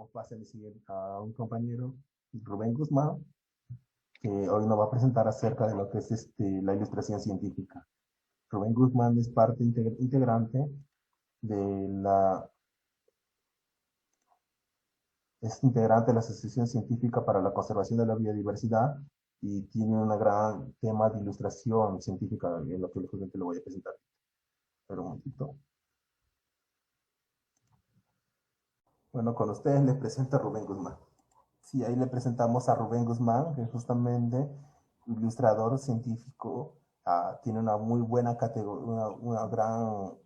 pase a un compañero, Rubén Guzmán, que hoy nos va a presentar acerca de lo que es la ilustración científica. Rubén Guzmán es parte integrante de es integrante de la Asociación Científica para la Conservación de la Biodiversidad y tiene un gran tema de ilustración científica en lo que justamente lo voy a presentar. Pero un momentito. Bueno, con ustedes les presento a Rubén Guzmán. Sí, ahí le presentamos a Rubén Guzmán, que es justamente ilustrador científico, tiene una muy buena categoría, una gran,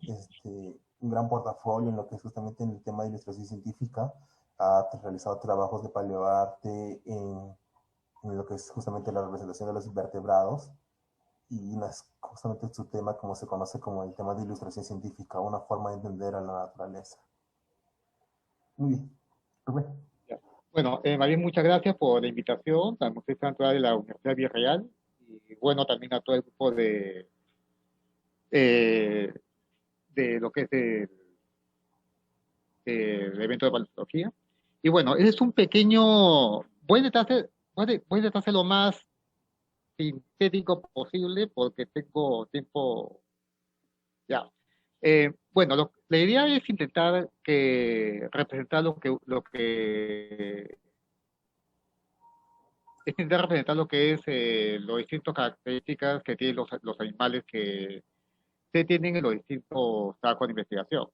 un gran portafolio en lo que es justamente en el tema de ilustración científica. Ha realizado trabajos de paleoarte en lo que es justamente la representación de los invertebrados y justamente su tema como se conoce como el tema de ilustración científica, una forma de entender a la naturaleza. Muy bien, Rubén. Ya. Bueno, más bien muchas gracias por la invitación al Museo Central de la Universidad Virreal y bueno, también a todo el grupo eh, de lo que es el evento de paleontología. Y bueno, es un pequeño, voy a tratar de hacer lo más sintético posible porque tengo tiempo ya. Bueno, la idea es intentar representar es intentar representar lo que es las distintas características que tienen los animales que se tienen en los distintos trabajos de investigación.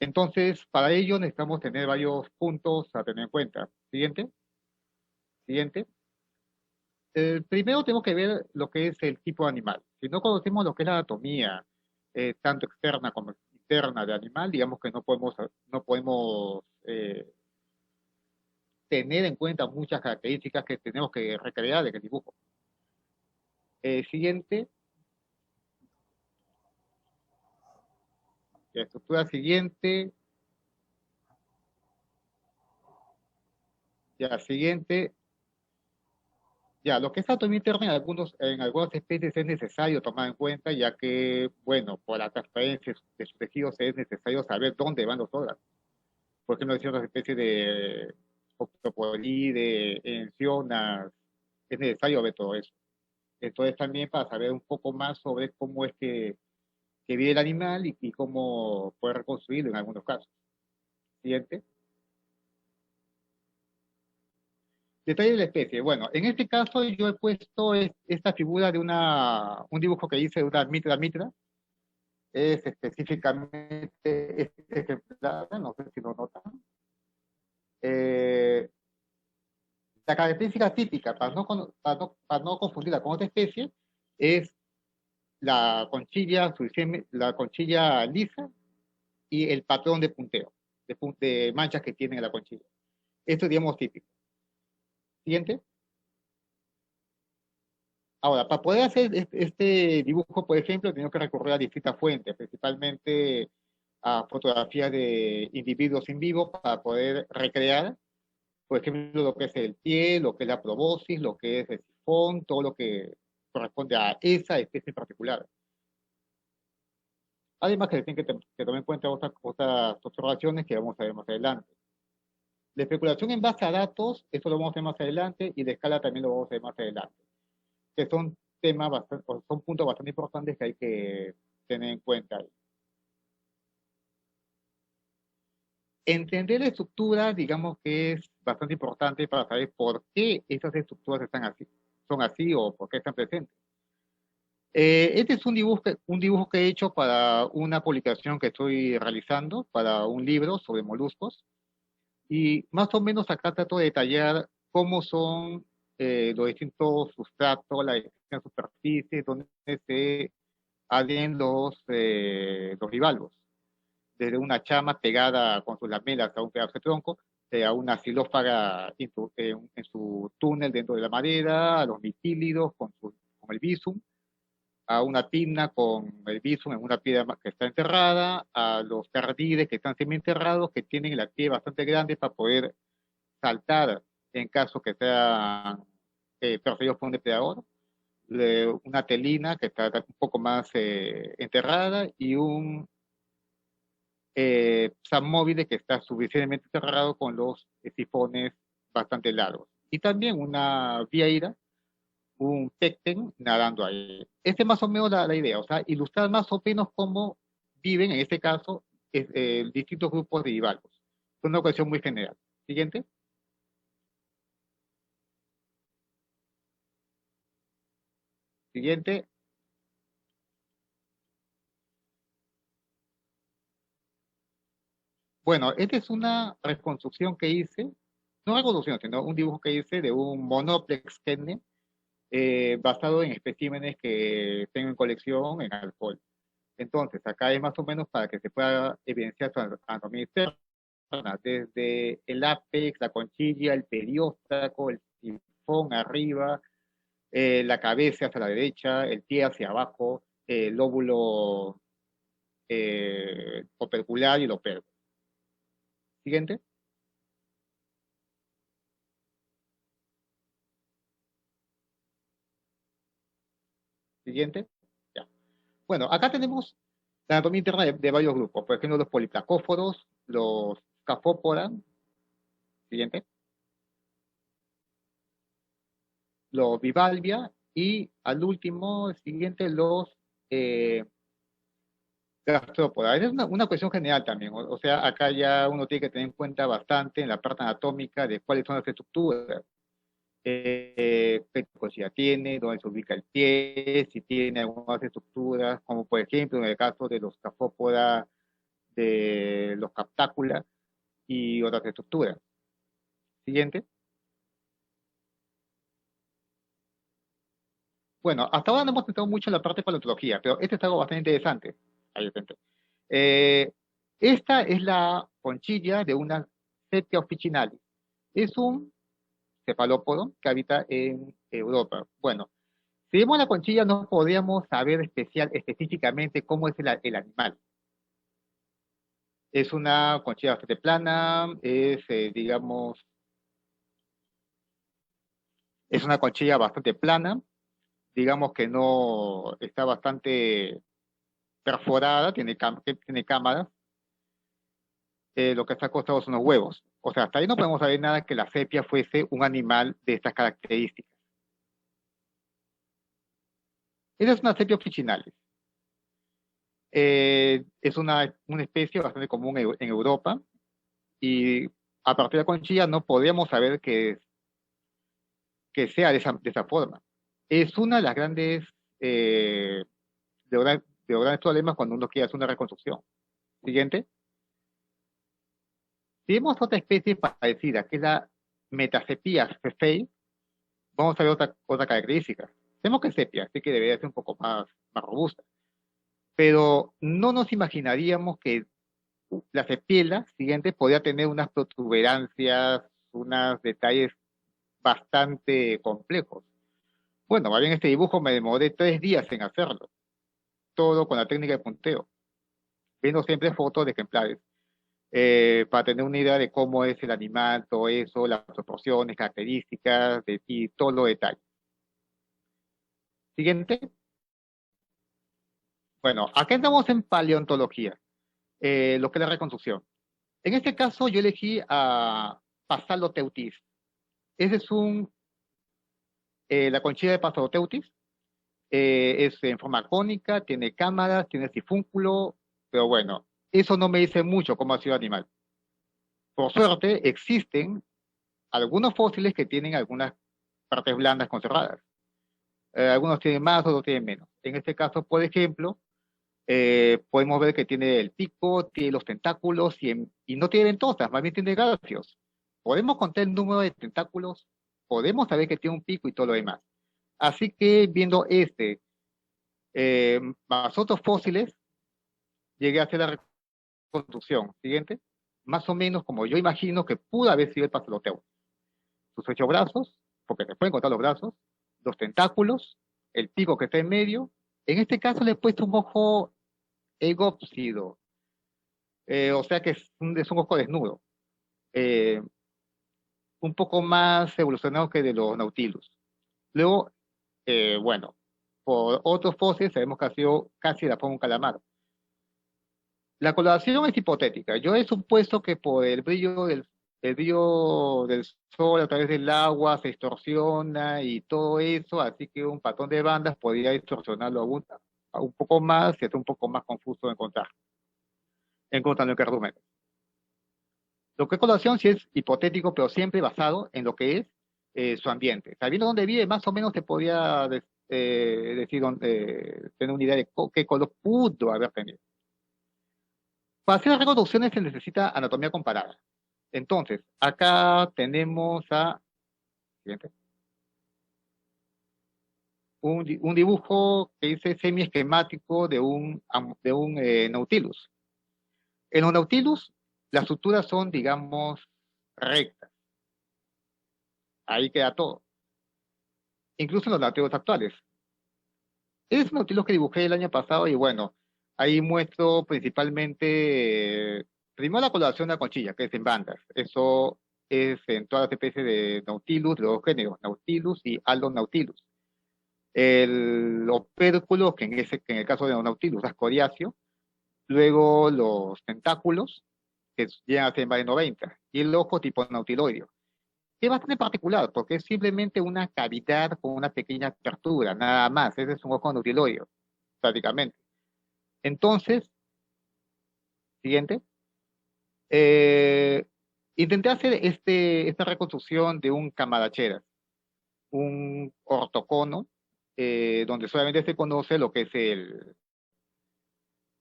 Entonces, para ello necesitamos tener varios puntos a tener en cuenta. Siguiente. Primero tenemos que ver lo que es el tipo de animal. Si no conocemos lo que es la anatomía, tanto externa como interna del animal, digamos que no podemos tener en cuenta muchas características que tenemos que recrear en el dibujo. Siguiente, la estructura siguiente, ya siguiente, ya lo que es anatomía interna en algunas especies es necesario tomar en cuenta, ya que, bueno, por la transparencia de sus tejidos es necesario saber dónde van los órganos. Por ejemplo, hay ciertas especies de octopolide, encionas, es necesario ver todo eso. Entonces también para saber un poco más sobre cómo es que vive el animal y cómo puede reconstruirlo en algunos casos. Siguiente. Detalle de la especie. Bueno, en este caso yo he puesto esta figura de un dibujo que hice de una mitra. Es específicamente este ejemplar, no sé si lo notan. Eh, la característica típica, para no confundirla con otra especie, es la conchilla lisa y el patrón de punteo, de manchas que tiene la conchilla. Esto es, digamos, típico. Siguiente. Ahora, para poder hacer este dibujo, por ejemplo, tengo que recurrir a distintas fuentes, principalmente a fotografías de individuos en vivo para poder recrear, por ejemplo, lo que es el pie, lo que es la proboscis, lo que es el sifón, todo lo que corresponde a esa especie en particular. Además que tienen que tomar en cuenta otras observaciones que vamos a ver más adelante. La especulación en base a datos, eso lo vamos a ver más adelante, y la escala también lo vamos a ver más adelante, que son son puntos bastante importantes que hay que tener en cuenta ahí. Entender la estructura, digamos que es bastante importante para saber por qué esas estructuras son así o por qué están presentes. Este es un dibujo que he hecho para una publicación que estoy realizando, para un libro sobre moluscos, y más o menos acá trato de detallar cómo son los distintos sustratos, las distintas superficies, donde se adhieren los bivalvos, desde una chama pegada con sus lamelas a un pedazo de tronco, a una xilófaga en su túnel dentro de la madera, a los mitílidos con el bisum, a una pinna con el bisum en una piedra que está enterrada, a los cardides que están semienterrados, que tienen la pie bastante grande para poder saltar en caso que sean perseguidos por un depredador, una telina que está un poco más enterrada y móvil que está suficientemente cerrado con los sifones bastante largos. Y también una vieira, un pecten nadando ahí. Esta es más o menos la idea, o sea, ilustrar más o menos cómo viven, en este caso, distintos grupos de bivalvos. Es una cuestión muy general. Siguiente. Siguiente. Bueno, esta es una reconstrucción que hice, no reconstrucción, sino un dibujo que hice de un monoplex kenne basado en especímenes que tengo en colección en alcohol. Entonces, acá es más o menos para que se pueda evidenciar su anatomía interna, desde el ápex, la conchilla, el perióstaco, el sifón arriba, la cabeza hacia la derecha, el pie hacia abajo, el lóbulo opercular y el operco. Siguiente. Siguiente. Ya. Bueno, acá tenemos la anatomía interna de varios grupos, por ejemplo, los poliplacóforos, los scaphopoda, siguiente, los bivalvia y al último, siguiente, los eh, gastrópoda. Es una cuestión general también, o sea, acá ya uno tiene que tener en cuenta bastante en la parte anatómica de cuáles son las estructuras, qué ya tiene, dónde se ubica el pie, si tiene algunas estructuras, como por ejemplo en el caso de los scaphopoda, de los captácula y otras estructuras. Siguiente. Bueno, hasta ahora no hemos tratado mucho la parte de paleontología, pero este es algo bastante interesante. Ahí está. Eh, Esta es la conchilla de una Sepia officinalis. Es un cefalópodo que habita en Europa. Bueno, si vemos la conchilla no podríamos saber específicamente cómo es el animal. Es una conchilla bastante plana, digamos, es una conchilla bastante plana, digamos que no está bastante perforada, tiene cámaras, lo que está acostado son los huevos. O sea, hasta ahí no podemos saber nada que la sepia fuese un animal de estas características. Esa es una sepia officinalis. Es una especie bastante común en Europa y a partir de la conchilla no podríamos saber que sea de esa forma. Es una de las grandes, de los grandes problemas cuando uno quiere hacer una reconstrucción. Siguiente. Si vemos otra especie parecida, que es la Metacepia fefei, vamos a ver otra característica. Tenemos que sepia, así que debería ser un poco más robusta. Pero no nos imaginaríamos que la sepiela siguiente podría tener unas protuberancias, unos detalles bastante complejos. Bueno, más bien este dibujo me demoré 3 días en hacerlo, todo con la técnica de punteo, viendo siempre fotos de ejemplares, para tener una idea de cómo es el animal, todo eso, las proporciones, características y todos los detalles. Siguiente. Bueno, acá estamos en paleontología, lo que es la reconstrucción. En este caso yo elegí a Pasaloteutis. Ese es la conchilla de Pasaloteutis. Es en forma cónica, tiene cámaras, tiene sifúnculo, pero bueno, eso no me dice mucho cómo ha sido el animal. Por suerte, existen algunos fósiles que tienen algunas partes blandas conservadas. Algunos tienen más, otros tienen menos. En este caso, por ejemplo, podemos ver que tiene el pico, tiene los tentáculos y no tiene ventosas, más bien tiene garfios. Podemos contar el número de tentáculos, podemos saber que tiene un pico y todo lo demás. Así que viendo más otros fósiles, llegué a hacer la reconstrucción. Siguiente. Más o menos como yo imagino que pudo haber sido el Pasoloteo. Sus 8 brazos, porque se pueden contar los brazos, los tentáculos, el pico que está en medio. En este caso le he puesto un ojo egópsido, o sea que es un ojo desnudo, eh, un poco más evolucionado que de los nautilus. Luego, bueno, por otros fósiles sabemos que ha sido casi la forma de un calamar. La coloración es hipotética. Yo he supuesto que por el brillo del sol a través del agua se distorsiona y todo eso, así que un patrón de bandas podría distorsionarlo a un poco más y hacer un poco más confuso de encontrar lo que resumen. Lo que es coloración sí es hipotético, pero siempre basado en lo que es su ambiente. Sabiendo dónde vive, más o menos se podría decir, tener una idea de qué color pudo haber tenido. Para hacer las reconstrucciones se necesita anatomía comparada. Entonces, acá tenemos siguiente, un dibujo que dice semi-esquemático de un Nautilus. En los Nautilus, las estructuras son, digamos, rectas. Ahí queda todo. Incluso en los Nautilus actuales. Es un Nautilus que dibujé el año pasado y bueno, ahí muestro principalmente, primero la coloración de la conchilla, que es en bandas. Eso es en todas las especies de Nautilus, de los dos géneros, Nautilus y Aldonautilus. El opérculo, que en el caso de Nautilus es coriáceo, luego los tentáculos, que llegan a ser más de 90, y el ojo tipo nautiloideo, que es bastante particular, porque es simplemente una cavidad con una pequeña apertura, nada más, ese es un ojo nautiloideo, prácticamente. Entonces, siguiente, eh, intenté hacer esta reconstrucción de un camaracheras, un ortocono, donde solamente se conoce lo que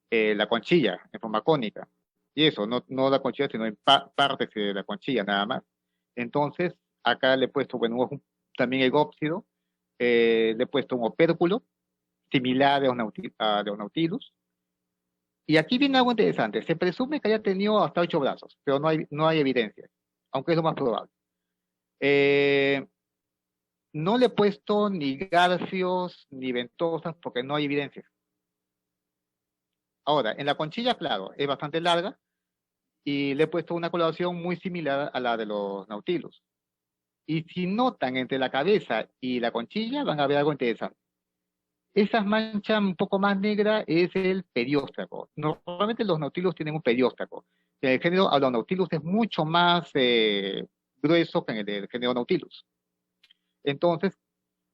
es la conchilla en forma cónica. Y eso, no la conchilla, sino en partes de la conchilla nada más. Entonces, acá le he puesto, bueno, también el ópsido, le he puesto un opérculo similar a los Nautilus. Y aquí viene algo interesante. Se presume que haya tenido hasta 8 brazos, pero no hay evidencia, aunque es lo más probable. Eh, no le he puesto ni garfios ni ventosas porque no hay evidencia. Ahora, en la conchilla, claro, es bastante larga y le he puesto una coloración muy similar a la de los Nautilus. Y si notan entre la cabeza y la conchilla, van a ver algo interesante. Esas manchas un poco más negras es el perióstaco. Normalmente los Nautilus tienen un perióstaco. El género Alonautilus es mucho más grueso que en el del género Nautilus. Entonces,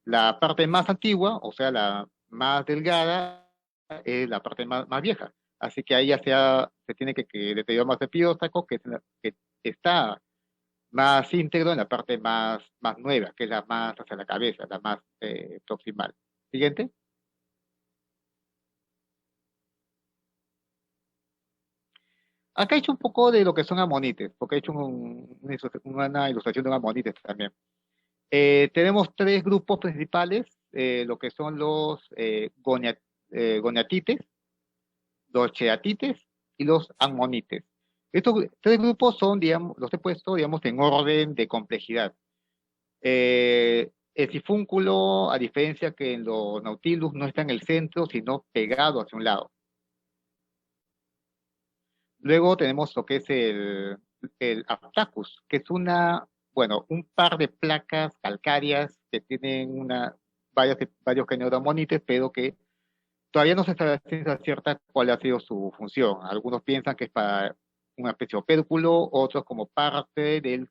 la parte más antigua, o sea, la más delgada, es la parte más vieja. Así que ahí ya se tiene que deteriorar más el perióstaco, que está más íntegro en la parte más nueva, que es la más hacia la cabeza, la más proximal. Siguiente. Acá he hecho un poco de lo que son amonites, porque he hecho una ilustración de un amonites también. Tenemos tres grupos principales, lo que son los goniatites, los cheatites y los ammonites. Estos tres grupos son, digamos, los he puesto, digamos, en orden de complejidad. El sifúnculo, a diferencia que en los nautilus, no está en el centro, sino pegado hacia un lado. Luego tenemos lo que es el Aptacus, que es un par de placas calcáreas que tienen varios geniodomonites, pero que todavía no se sabe a ciencia cierta cuál ha sido su función. Algunos piensan que es para una especie de opérculo, otros como parte del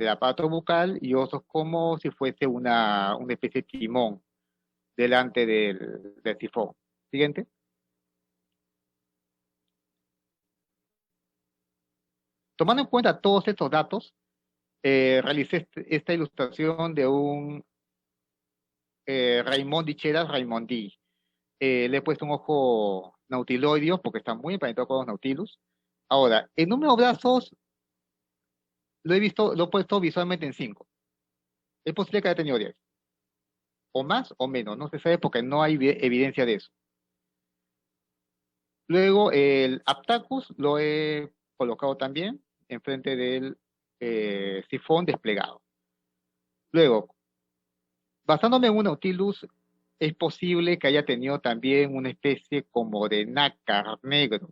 aparato bucal y otros como si fuese una especie de timón delante del sifón. Siguiente. Tomando en cuenta todos estos datos, realicé esta ilustración de un Raimondi Cheras Raimondi. Le he puesto un ojo nautiloideo porque está muy emparentado con los nautilus. Ahora, el número de brazos lo he puesto visualmente en 5. Es posible que haya tenido 10, o más o menos, no se sabe porque no hay evidencia de eso. Luego, el Aptacus lo he colocado también enfrente del sifón desplegado. Luego, basándome en un Nautilus, es posible que haya tenido también una especie como de nácar negro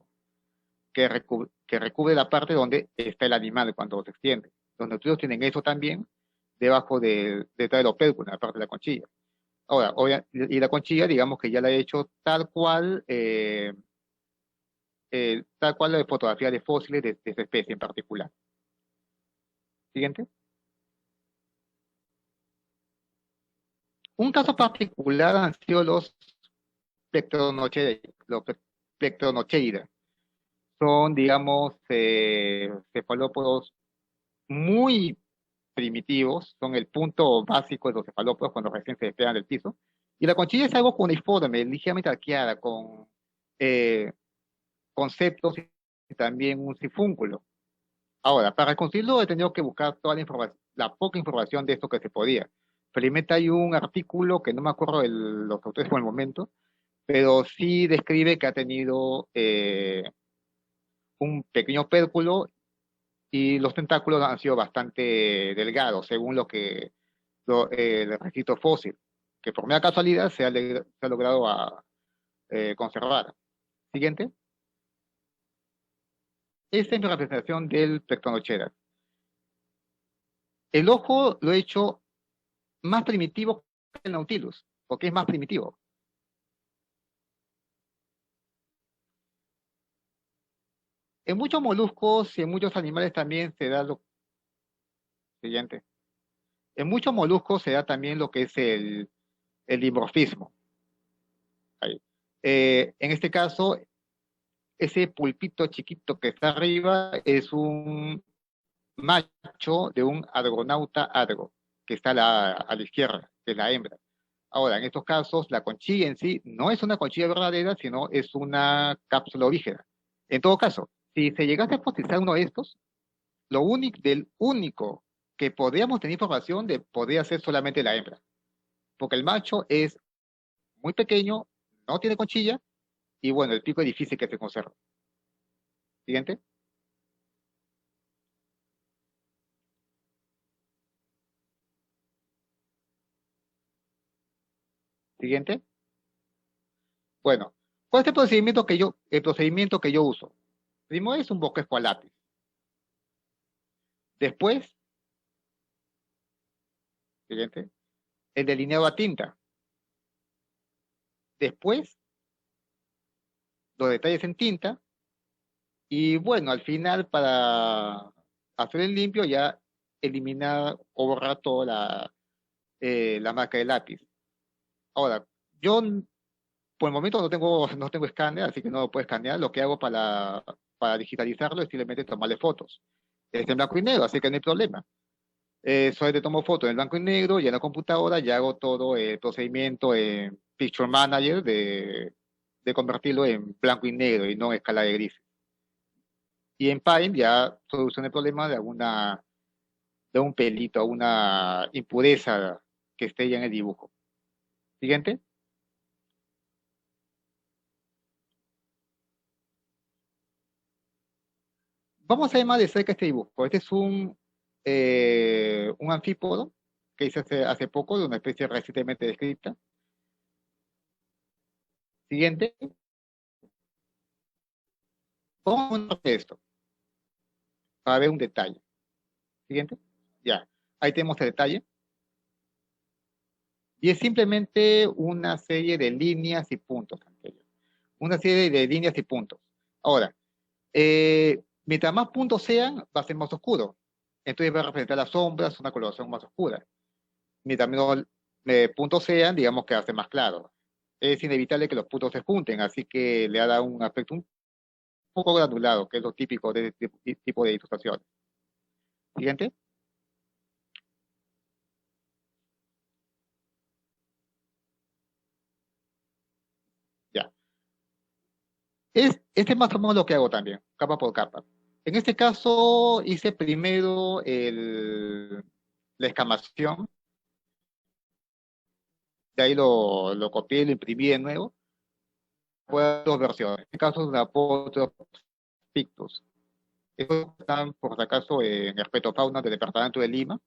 que recubre la parte donde está el animal cuando se extiende. Los Nautilus tienen eso también detrás del opérculo, en la parte de la conchilla. Ahora, y la conchilla, digamos que ya la he hecho tal cual tal cual de fotografía de fósiles de esa especie en particular. Siguiente. Un caso particular han sido los plectronocheidas. Son, digamos, cefalópodos muy primitivos, son el punto básico de los cefalópodos cuando recién se despegan del piso. Y la conchilla es algo cuneiforme, ligeramente arqueada, con eh, conceptos y también un sifúnculo. Ahora, para conseguirlo he tenido que buscar toda la información, la poca información de esto que se podía. Felizmente hay un artículo que no me acuerdo de los autores por el momento, pero sí describe que ha tenido un pequeño pérculo y los tentáculos han sido bastante delgados, según el registro fósil, que por mera casualidad se ha logrado conservar. Siguiente. Esta es mi representación del Plectronocera. El ojo lo he hecho más primitivo que el Nautilus, porque es más primitivo. En muchos moluscos y en muchos animales también se da lo siguiente. En muchos moluscos se da también lo que es el dimorfismo. Ahí. En este caso, ese pulpito chiquito que está arriba es un macho de un argonauta argo, que está a la izquierda, que es la hembra. Ahora, en estos casos, la conchilla en sí no es una conchilla verdadera, sino es una cápsula ovígera. En todo caso, si se llegase a fosilizar uno de estos, del único que podríamos tener información de podría ser solamente la hembra, porque el macho es muy pequeño, no tiene conchilla, y bueno, el pico es difícil que se conserve. Siguiente. Siguiente. Bueno, ¿cuál es el procedimiento que yo uso? Primero es un bosquejo a lápiz. Después, siguiente, el delineado a tinta. Después, los detalles en tinta. Y bueno, al final, para hacer el limpio, ya eliminar o borrar toda la marca de lápiz. Ahora, yo por el momento no tengo escáner, así que no lo puedo escanear. Lo que hago para digitalizarlo es simplemente tomarle fotos. Es en blanco y negro, así que no hay problema. Solamente tomo fotos en blanco y negro y en la computadora ya hago todo el procedimiento en Picture Manager de convertirlo en blanco y negro y no en escala de grises. Y en Paint ya soluciono el problema de un pelito, una impureza que esté ya en el dibujo. Siguiente. Vamos a ver más de cerca este dibujo. Este es un anfípodo que hice hace poco de una especie recientemente descrita. Siguiente. Vamos a ver esto para ver un detalle. Siguiente. Ya. Ahí tenemos el detalle. Y es simplemente una serie de líneas y puntos. Una serie de líneas y puntos. Ahora, mientras más puntos sean, va a ser más oscuro. Entonces va a representar las sombras, una coloración más oscura. Mientras menos puntos sean, digamos que hace más claro. Es inevitable que los puntos se junten, así que le da un aspecto un poco granulado, que es lo típico de este tipo de ilustraciones. Siguiente. Ya. Este es más o menos lo que hago también, capa por capa. En este caso hice primero la escamación, de ahí lo copié y lo imprimí de nuevo. Fue dos versiones. En este caso es la Apotropos Pictus. Estos están, por si acaso, en Herpetofauna del Departamento de Lima,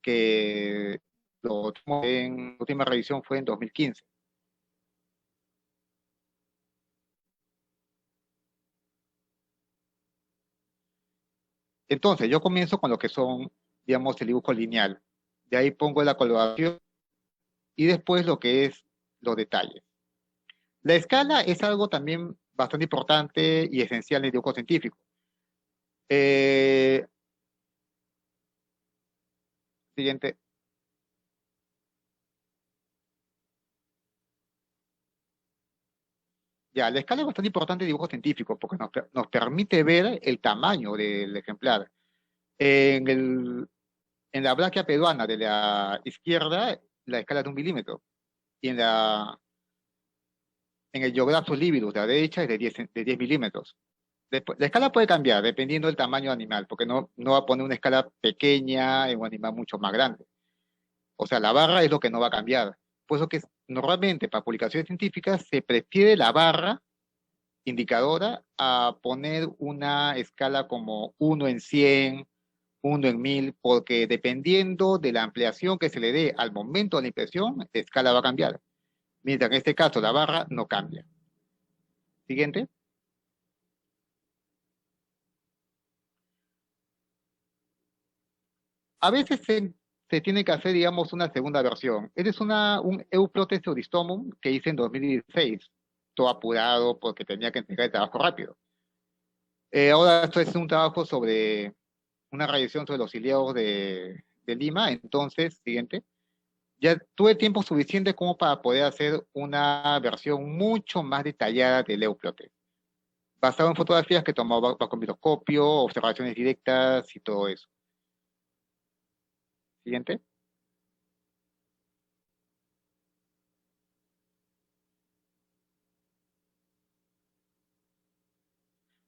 que lo tuvimos en la última revisión fue en 2015. Entonces, yo comienzo con lo que son, digamos, el dibujo lineal. De ahí pongo la coloración y después lo que es los detalles. La escala es algo también bastante importante y esencial en el dibujo científico. Eh, Siguiente. Ya, la escala es bastante importante en dibujo científico porque nos permite ver el tamaño del ejemplar. En en la bráquea peruana de la izquierda, la escala es de 1 milímetro. Y en el Geographus Lividus de la derecha es de 10 milímetros. Después, la escala puede cambiar dependiendo del tamaño del animal, porque no va a poner una escala pequeña en un animal mucho más grande. O sea, la barra es lo que no va a cambiar. Por eso que normalmente para publicaciones científicas se prefiere la barra indicadora a poner una escala como 1 en 100, 1 en 1000, porque dependiendo de la ampliación que se le dé al momento de la impresión, la escala va a cambiar. Mientras en este caso la barra no cambia. Siguiente. A veces se tiene que hacer, digamos, una segunda versión. Este es un Euplotes Eudistomum que hice en 2016, todo apurado porque tenía que entregar el trabajo rápido. Ahora esto es un trabajo sobre una radiación sobre los ciliados de Lima, entonces, siguiente. Ya tuve tiempo suficiente como para poder hacer una versión mucho más detallada del Euplotes, basado en fotografías que tomaba bajo microscopio, observaciones directas y todo eso. Siguiente.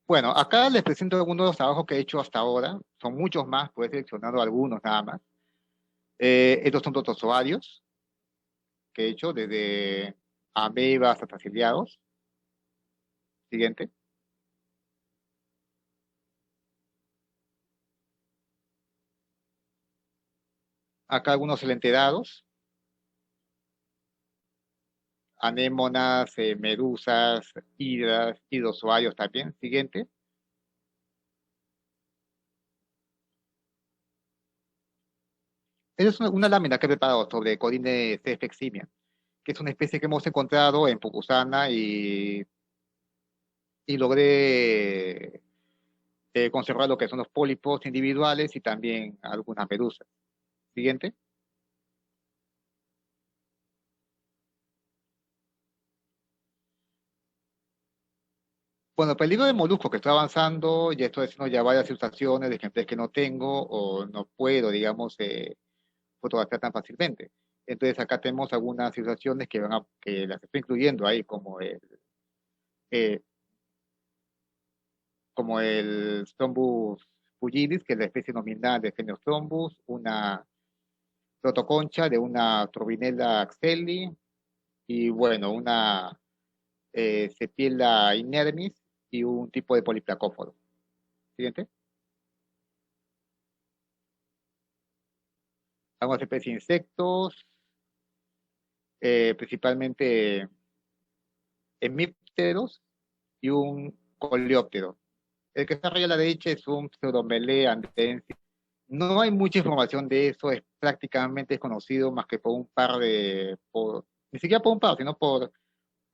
Bueno, acá les presento algunos de los trabajos que he hecho hasta ahora. Son muchos más, pues he seleccionado algunos nada más. Estos son protozoarios que he hecho desde amebas hasta ciliados. Siguiente. Acá algunos elenterados, anémonas, medusas, hidras, hidrozoarios también. Siguiente. Esa es una lámina que he preparado sobre Corine C. fleximia, que es una especie que hemos encontrado en Pucusana y logré conservar lo que son los pólipos individuales y también algunas medusas. Siguiente. Bueno, el peligro de molusco que estoy avanzando, ya estoy haciendo ya varias ilustraciones de ejemplares que no tengo o no puedo, digamos, fotografiar tan fácilmente. Entonces acá tenemos algunas ilustraciones que las estoy incluyendo ahí, eh, como el Strombus fullinis, que es la especie nominal del género Strombus, una protoconcha de una Turbinella axelli y bueno, una Sepiela inermis y un tipo de poliplacóforo. Siguiente. Algunas especies de insectos, principalmente hemípteros y un coleóptero. El que está arriba a la derecha es un pseudomele andensis. No hay mucha información de eso, es prácticamente desconocido más que por ni siquiera por un par, sino por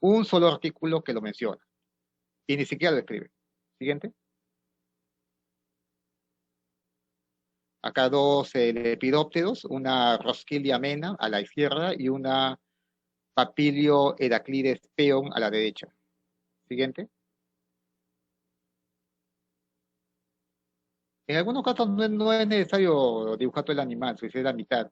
un solo artículo que lo menciona y ni siquiera lo escribe. Siguiente. Acá dos lepidópteros, una Rosquilla amena a la izquierda y una Papilio Heraclides peon a la derecha. Siguiente. En algunos casos no es necesario dibujar todo el animal, sucede la mitad,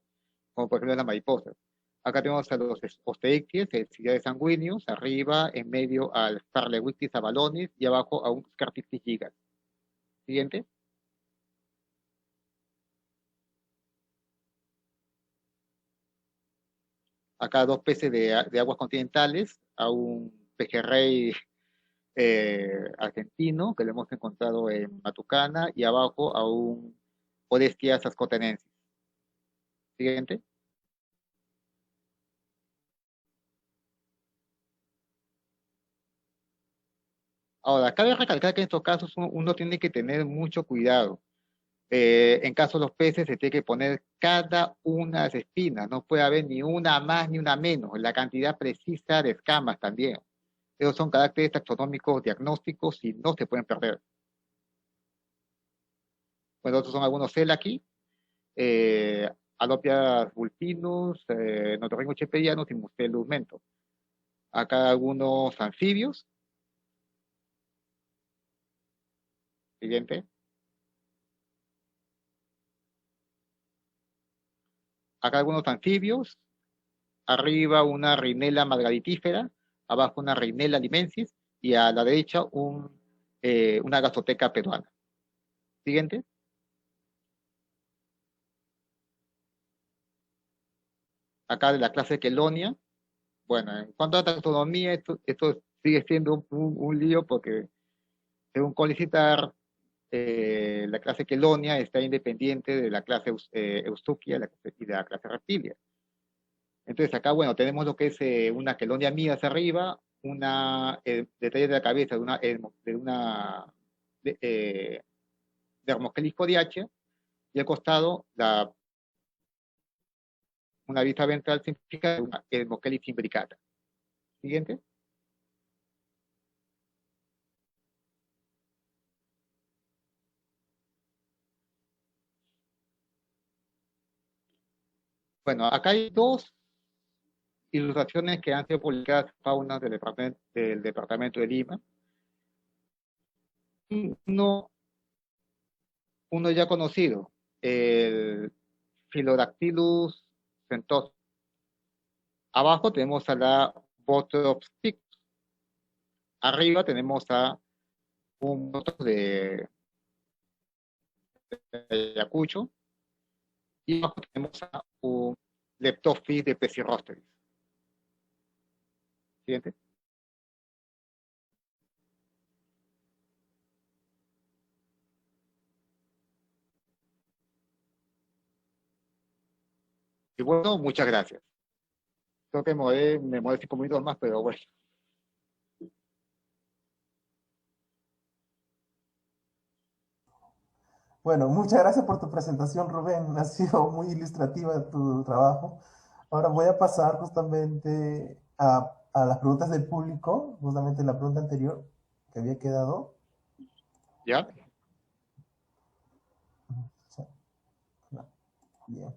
como por ejemplo las mariposas. Acá tenemos a los Osteicties, ciliares sanguíneos, arriba, en medio al Sparlewictis avalonis y abajo a un Scarpictis gigas. Siguiente. Acá dos peces de aguas continentales, a un pejerrey argentino que lo hemos encontrado en Matucana y abajo a un Podestia sascotenensis. Siguiente. Ahora, cabe recalcar que en estos casos uno tiene que tener mucho cuidado. En caso de los peces se tiene que poner cada una de las espinas, no puede haber ni una más ni una menos, la cantidad precisa de escamas también. Esos son caracteres taxonómicos diagnósticos y no se pueden perder. Bueno, estos son algunos CEL aquí. Alopias vulpinus, Notorrinco chepeianus y Mustelus mentos. Acá algunos anfibios. Siguiente. Acá algunos anfibios. Arriba una Rhinella margaritífera, abajo una Rhinella limensis y a la derecha una gastoteca peruana. Siguiente. Acá de la clase Chelonia. Bueno, en cuanto a taxonomía, esto sigue siendo un lío porque según Colicitar, la clase Chelonia está independiente de la clase Eustuquia y de la clase Reptilia. Entonces acá, bueno, tenemos lo que es una Chelonia mía hacia arriba, detalle de la cabeza de Dermochelis coriacea, y al costado una vista ventral simplificada de una Dermochelis imbricata. Siguiente. Bueno, acá hay dos ilustraciones que han sido publicadas en faunas del departamento de Lima. Uno, uno ya conocido, el Philodactylus centos. Abajo tenemos a la Bothropsticus. Arriba tenemos a un otro de Ayacucho. Y abajo tenemos a un Leptophis de Pesirosteris. Siguiente. Y bueno, muchas gracias. Creo que me modé 5 minutos más, pero bueno. Bueno, muchas gracias por tu presentación, Rubén. Ha sido muy ilustrativa tu trabajo. Ahora voy a pasar justamente a las preguntas del público, justamente la pregunta anterior que había quedado. ¿Ya? Bien.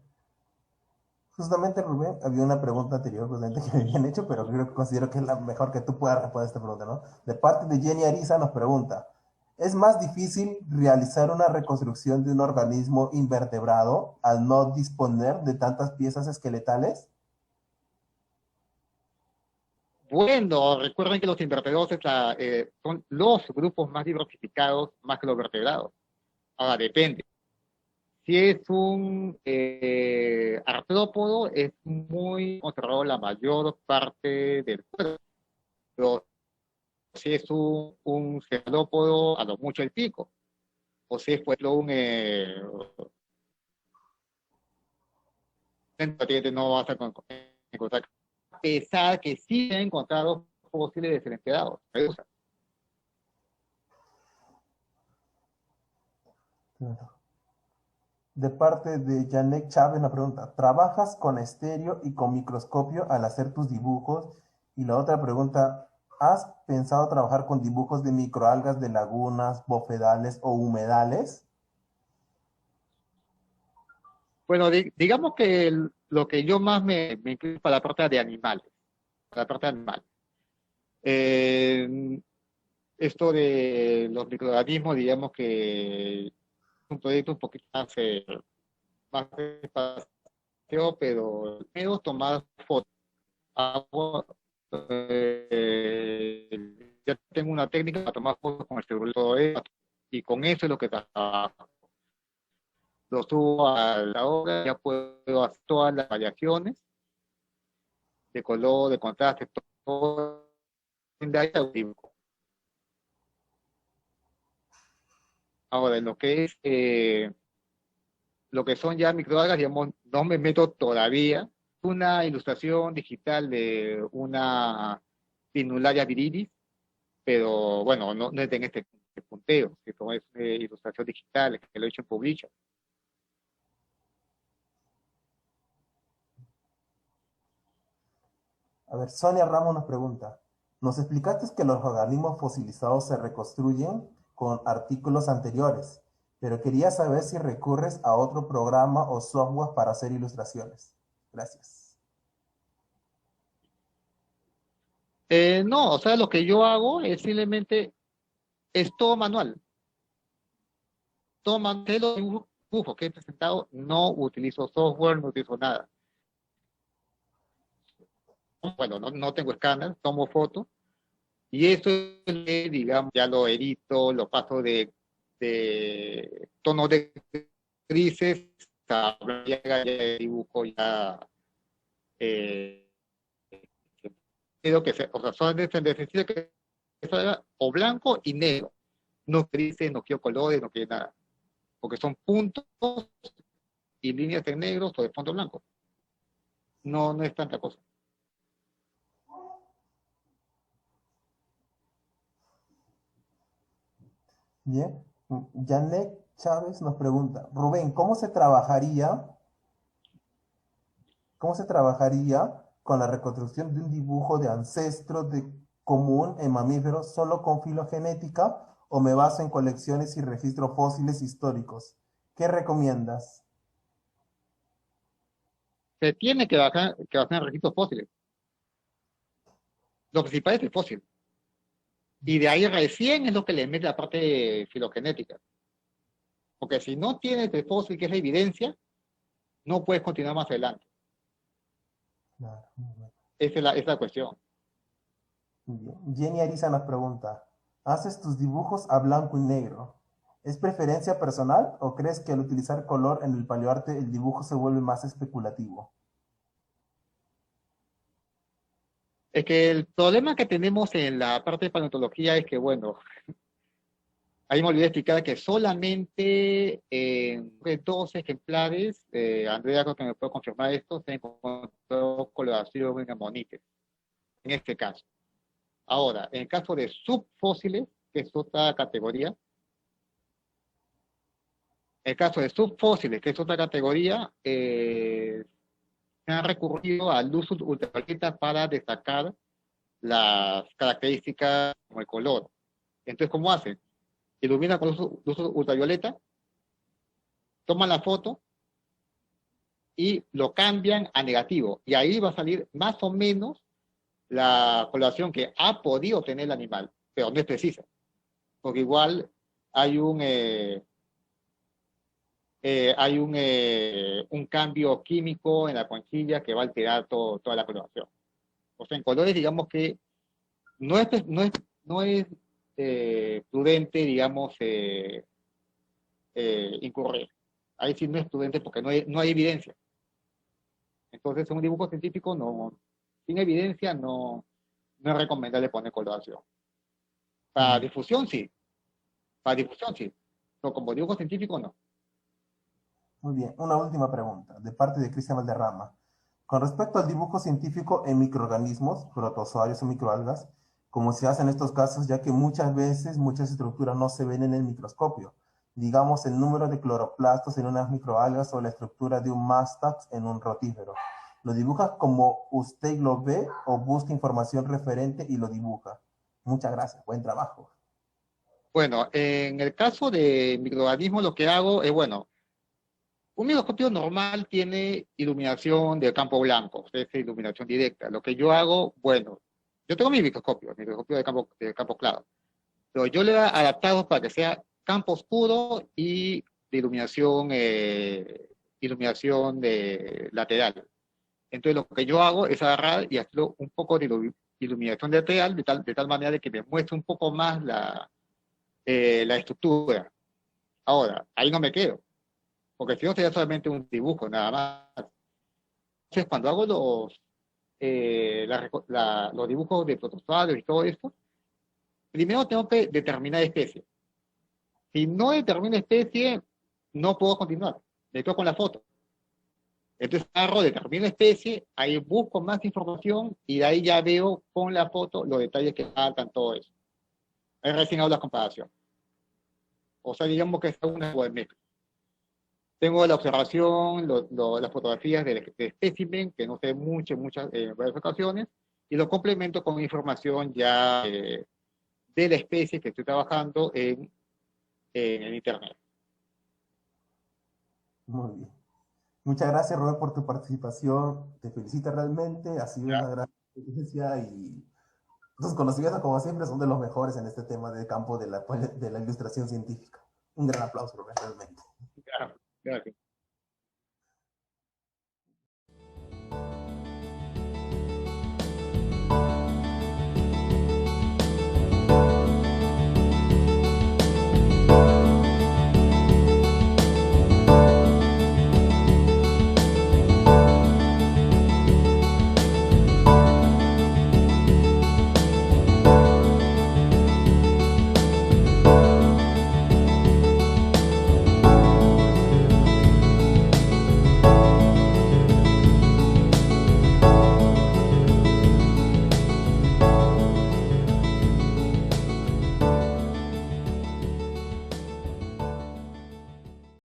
Justamente, Rubén, había una pregunta anterior justamente que me habían hecho, pero considero que es la mejor que tú puedas responder a esta pregunta, ¿no? De parte de Jenny Ariza nos pregunta, ¿es más difícil realizar una reconstrucción de un organismo invertebrado al no disponer de tantas piezas esqueletales? Bueno, recuerden que los invertebrados son los grupos más diversificados, más que los vertebrados. Ahora, depende. Si es un artrópodo, es muy conservado la mayor parte del cuerpo. Pero si es un cefalópodo, a lo mucho el pico. O si es, pues, no vas a encontrar, a pesar que sí se han encontrado fósiles de celenteados, medusa. De parte de Janek Chávez la pregunta, ¿trabajas con estéreo y con microscopio al hacer tus dibujos? Y la otra pregunta, ¿has pensado trabajar con dibujos de microalgas de lagunas, bofedales o humedales? Bueno, digamos que lo que yo más me incluyo para la parte de animales, para la parte de animales. Eh, Esto de los microorganismos, digamos que es un proyecto un poquito más espacio, pero menos tomar fotos. Ya tengo una técnica para tomar fotos con el celular todo eso, y con eso es lo que trabajo. Lo subo a la hora, ya puedo hacer todas las variaciones de color, de contraste, todo de ahí al dibujo. Ahora, en lo que son ya microalgas, digamos, no me meto todavía. Una ilustración digital de una Pinularia virilis, pero bueno, no es en este punteo, que como es ilustración digital, que lo he hecho en Publisher. A ver, Sonia Ramos nos pregunta, Nos explicaste que los organismos fosilizados se reconstruyen con artículos anteriores, pero quería saber si recurres a otro programa o software para hacer ilustraciones. Gracias. No, o sea, lo que yo hago es simplemente, es todo manual. Todo manual, los dibujos que he presentado, no utilizo software, no utilizo nada. Bueno, no tengo escáner, tomo fotos, y eso, digamos, ya lo edito, lo paso de tonos de grises, ya dibujo ya, eh, o sea, solamente necesito que salga o blanco y negro, no grises, no quiero colores, no quiero nada, porque son puntos y líneas en negro sobre fondo blanco, no es tanta cosa. Bien. Janet Chávez nos pregunta, Rubén, ¿cómo se trabajaría con la reconstrucción de un dibujo de ancestro común en mamíferos solo con filogenética o me baso en colecciones y registros fósiles históricos? ¿Qué recomiendas? Se tiene que basar en registros fósiles. Lo principal es el fósil. Y de ahí recién es lo que le mete la parte filogenética. Porque si no tienes el fósil, que es la evidencia, no puedes continuar más adelante. Claro, muy bien. Esa es la cuestión. Muy bien. Jenny Ariza nos pregunta, ¿haces tus dibujos a blanco y negro? ¿Es preferencia personal o crees que al utilizar color en el paleoarte el dibujo se vuelve más especulativo? Es que el problema que tenemos en la parte de paleontología es que, bueno, ahí me olvidé de explicar que solamente en 12 ejemplares, Andrea creo que me puede confirmar esto, se encontró coloración en amonites, en este caso. Ahora, en el caso de subfósiles, que es otra categoría, el caso de subfósiles, que es otra categoría, se han recurrido al luz ultravioleta para destacar las características como el color. Entonces, ¿cómo hacen? Iluminan con luz ultravioleta, toman la foto y lo cambian a negativo. Y ahí va a salir más o menos la coloración que ha podido tener el animal, pero no es precisa. Porque igual hay un cambio químico en la conchilla que va a alterar toda la coloración. O sea, en colores, digamos que no es, no es prudente, digamos, incurrir. Ahí sí no es prudente porque no hay evidencia. Entonces, en un dibujo científico, sin evidencia, no es recomendable poner coloración. Para Mm, difusión, sí. Para difusión, sí. Pero como dibujo científico, no. Muy bien, una última pregunta de parte de Cristian Valderrama. Con respecto al dibujo científico en microorganismos, protozoarios o microalgas, como se hace en estos casos, ya que muchas veces muchas estructuras no se ven en el microscopio. Digamos el número de cloroplastos en unas microalgas o la estructura de un mástax en un rotífero. ¿Lo dibuja como usted lo ve o busca información referente y lo dibuja? Muchas gracias, buen trabajo. Bueno, en el caso de microorganismos, lo que hago es, bueno, un microscopio normal tiene iluminación de campo blanco, es iluminación directa. Lo que yo hago, bueno, yo tengo mi microscopio de campo claro, pero yo le he adaptado para que sea campo oscuro y de iluminación de lateral. Entonces lo que yo hago es agarrar y hacerlo un poco de iluminación lateral, de tal manera de que me muestre un poco más la estructura. Ahora, ahí no me quedo, porque si no sería solamente un dibujo nada más. Entonces, cuando hago los dibujos de protozoarios y todo esto, primero tengo que determinar especie. Si no determino especie, no puedo continuar. Me quedo con la foto. Entonces agarro, determino especie, ahí busco más información y de ahí ya veo con la foto los detalles que faltan, todo eso. Ahí recién hago la comparación. O sea, digamos que es una web mezcla. Tengo la observación, las fotografías del espécimen, que no sé mucho, en varias ocasiones, y lo complemento con información ya de la especie que estoy trabajando en el Internet. Muy bien. Muchas gracias, Rubén, por tu participación. Te felicito realmente. Ha sido ¿Ya? una gran experiencia y tus conocimientos, como siempre, son de los mejores en este tema del campo de la ilustración científica. Un gran aplauso, Rubén, realmente.